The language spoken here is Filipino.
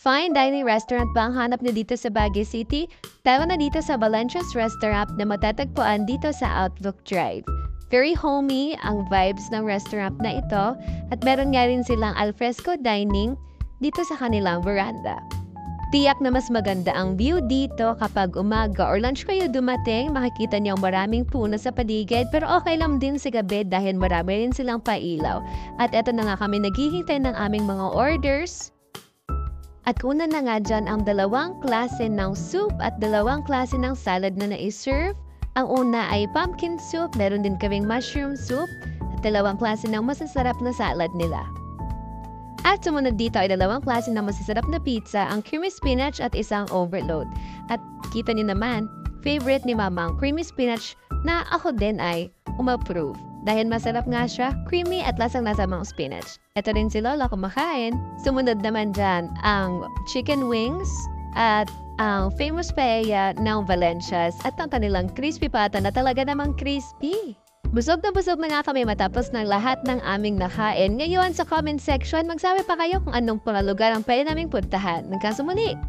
Fine dining restaurant ba ang hanap niyo dito sa Baguio City? Tara na dito sa Valencia's Restaurant na matatagpuan dito sa Outlook Drive. Very homey ang vibes ng restaurant na ito at meron nga rin silang alfresco dining dito sa kanilang veranda. Tiyak na mas maganda ang view dito kapag umaga or lunch kayo dumating, makikita niyo maraming puno sa paligid pero okay lang din sa gabi dahil marami rin silang pailaw. At eto na nga kami naghihintay ng aming mga orders. At una na nga dyan ang dalawang klase ng soup at dalawang klase ng salad na na-serve. Ang una ay pumpkin soup, meron din kaming mushroom soup, at dalawang klase ng masasarap na salad nila. At sumunod dito ay dalawang klase ng masasarap na pizza, ang creamy spinach at isang overload. At kita niyo naman, favorite ni Mama ang creamy spinach na ako din ay umapprove. Dahil masarap nga siya, creamy at lasang-lasa mga spinach. Ito rin si Lola kumakain. Sumunod naman dyan ang chicken wings at ang famous paella ng Valencia's at ang kanilang crispy pata na talaga namang crispy. Busog na nga kami matapos ng lahat ng aming nakain. Ngayon sa comment section, magsabi pa kayo kung anong mga lugar ang pwede naming puntahan. Nagkasumuli!